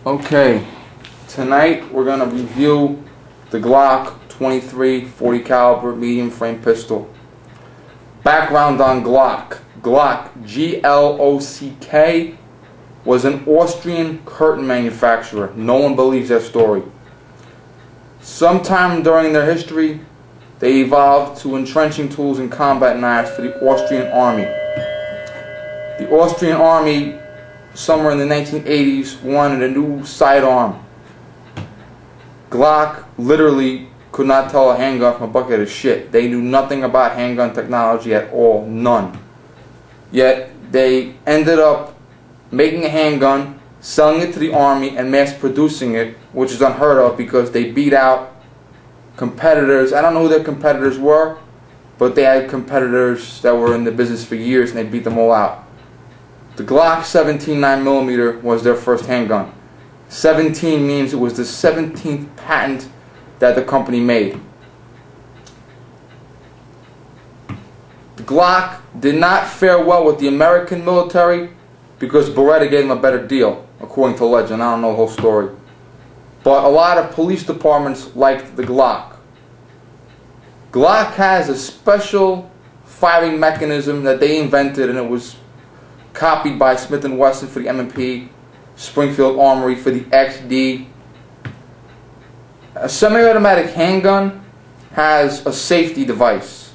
Okay, tonight we're going to review the Glock 23 40 caliber medium frame pistol. Background on Glock. Glock, G-L-O-C-K, was an Austrian curtain manufacturer. No one believes that story. Sometime during their history, they evolved to entrenching tools and combat knives for the Austrian Army. The Austrian Army, somewhere in the 1980s, wanted a new sidearm. Glock literally could not tell a handgun from a bucket of shit. They knew nothing about handgun technology at all, none. Yet they ended up making a handgun, selling it to the Army, and mass producing it, which is unheard of because they beat out competitors. I don't know who their competitors were, but they had competitors that were in the business for years and they beat them all out. The Glock 17 9mm was their first handgun. 17 means it was the 17th patent that the company made. The Glock did not fare well with the American military because Beretta gave them a better deal, according to legend. I don't know the whole story. But a lot of police departments liked the Glock. Glock has a special firing mechanism that they invented, and it was copied by Smith & Wesson for the M&P, Springfield Armory for the XD. A semi-automatic handgun has a safety device,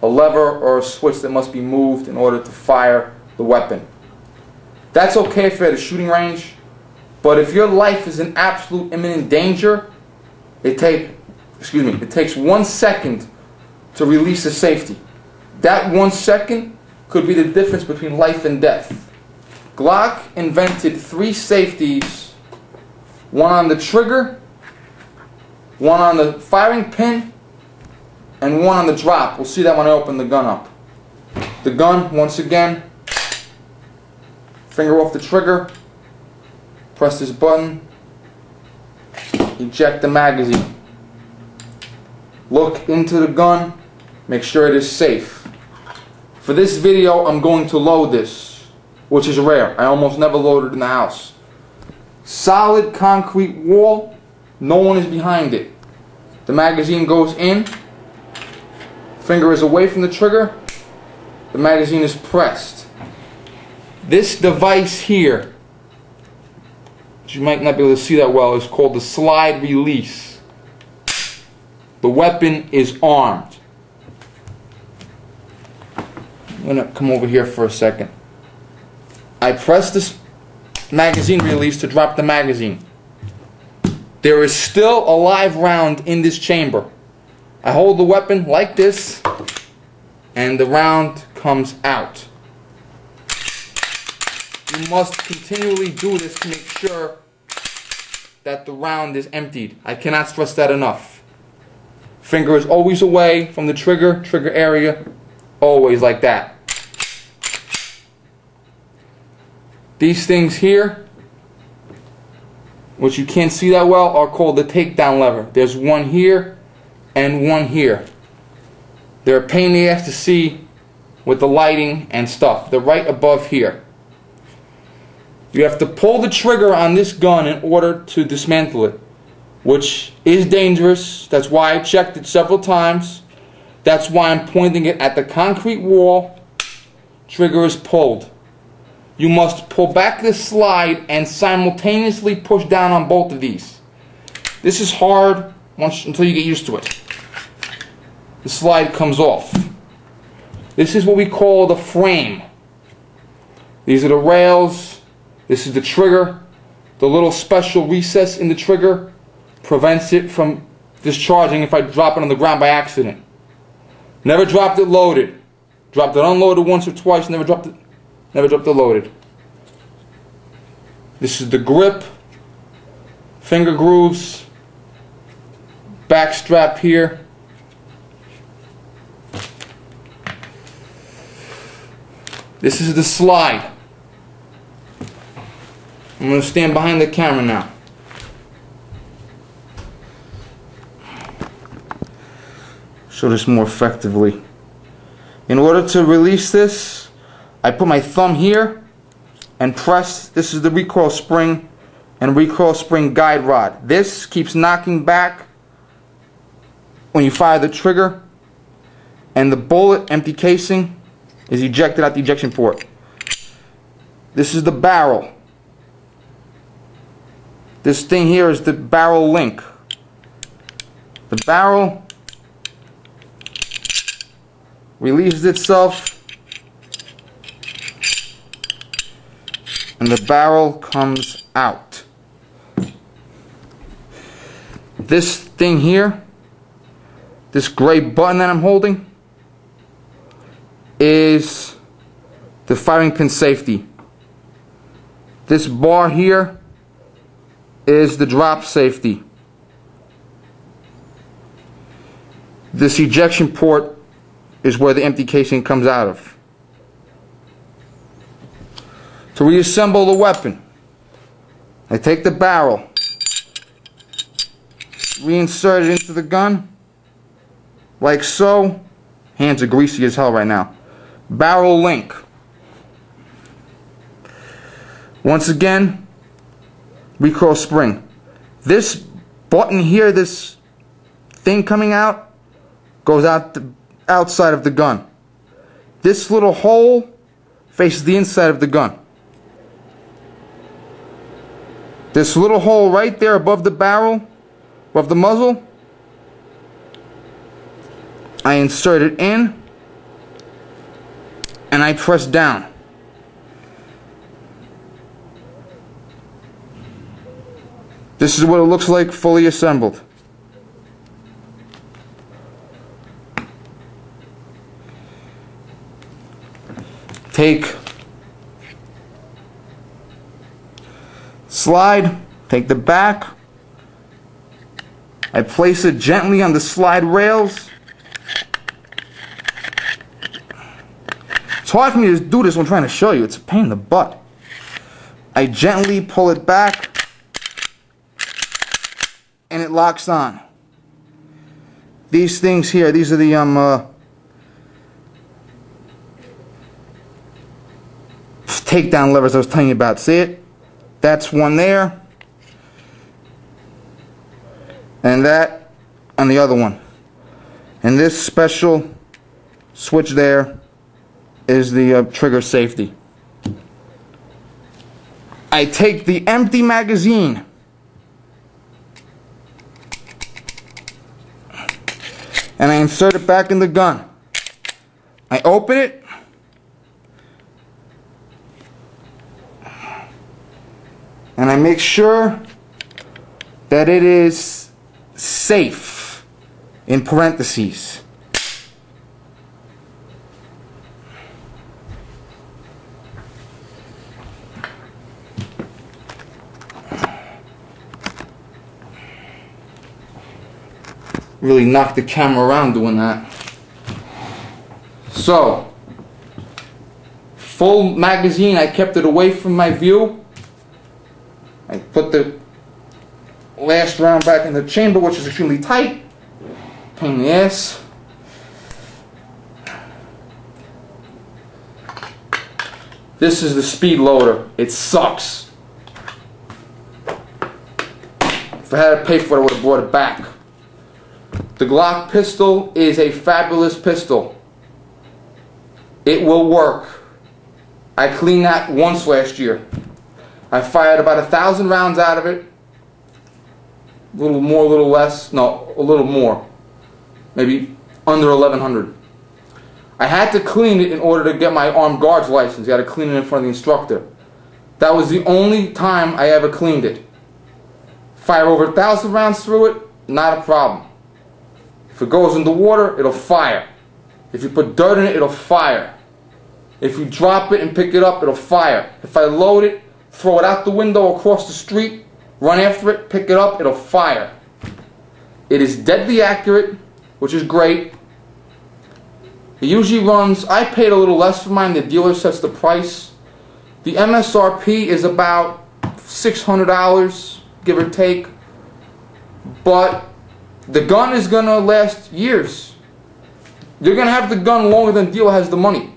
a lever or a switch that must be moved in order to fire the weapon. That's okay if you're at a shooting range, but if your life is in absolute imminent danger, it takes 1 second to release the safety. That 1 second could be the difference between life and death. Glock invented 3 safeties, one on the trigger, one on the firing pin, and one on the drop. We'll see that when I open the gun up. The gun, once again, finger off the trigger, press this button, eject the magazine. Look into the gun, make sure it is safe. For this video, I'm going to load this, which is rare. I almost never load it in the house. Solid concrete wall, no one is behind it. The magazine goes in, finger is away from the trigger, the magazine is pressed. This device here, which you might not be able to see that well, is called the slide release. The weapon is armed. I'm going to come over here for a second. I press this magazine release to drop the magazine. There is still a live round in this chamber. I hold the weapon like this, and the round comes out. You must continually do this to make sure that the round is emptied. I cannot stress that enough. Finger is always away from the trigger area, always like that. These things here, which you can't see that well, are called the takedown lever. There's one here and one here. They're a pain in the ass to see with the lighting and stuff. They're right above here. You have to pull the trigger on this gun in order to dismantle it, which is dangerous. That's why I checked it several times. That's why I'm pointing it at the concrete wall. Trigger is pulled. You must pull back this slide and simultaneously push down on both of these. This is hard until you get used to it. The slide comes off. This is what we call the frame. These are the rails. This is the trigger. The little special recess in the trigger prevents it from discharging if I drop it on the ground by accident. Never dropped it loaded. Dropped it unloaded once or twice, never dropped it loaded. This is the grip, finger grooves, back strap here. This is the slide. I'm going to stand behind the camera now. Show this more effectively. In order to release this, I put my thumb here and press. This is the recoil spring, and recoil spring guide rod. This keeps knocking back when you fire the trigger, and the bullet, empty casing, is ejected out the ejection port. This is the barrel. This thing here is the barrel link. The barrel releases itself, and the barrel comes out. This thing here, this gray button that I'm holding, is the firing pin safety. This bar here is the drop safety. This ejection port is where the empty casing comes out of. To reassemble the weapon, I take the barrel, reinsert it into the gun, like so. Hands are greasy as hell right now. Barrel link. Once again, recoil spring. This button here, this thing coming out, goes out the outside of the gun. This little hole faces the inside of the gun. This little hole right there above the barrel, above the muzzle, I insert it in and I press down. This is what it looks like fully assembled. Take slide, take the back, I place it gently on the slide rails. It's hard for me to do this when I'm trying to show you, it's a pain in the butt. I gently pull it back and it locks on. These things here, these are the takedown levers I was telling you about. See it? That's one there, and that on the other one. And this special switch there is the trigger safety. I take the empty magazine and I insert it back in the gun. I open it, and I make sure that it is safe, in parentheses. Really knocked the camera around doing that. So, full magazine, I kept it away from my view. I put the last round back in the chamber, which is extremely tight. Pain in the ass. This is the speed loader. It sucks. If I had to pay for it, I would have brought it back. The Glock pistol is a fabulous pistol. It will work. I cleaned that once last year. I fired about 1,000 rounds out of it. A little more, a little less. No, a little more. Maybe under 1,100. I had to clean it in order to get my armed guards license. You got to clean it in front of the instructor. That was the only time I ever cleaned it. Fire over 1,000 rounds through it, not a problem. If it goes in the water, it'll fire. If you put dirt in it, it'll fire. If you drop it and pick it up, it'll fire. If I load it, throw it out the window across the street, run after it, pick it up, it'll fire. It is deadly accurate, which is great. It usually runs, I paid a little less for mine, the dealer sets the price. The MSRP is about $600, give or take. But the gun is going to last years. You're going to have the gun longer than the dealer has the money.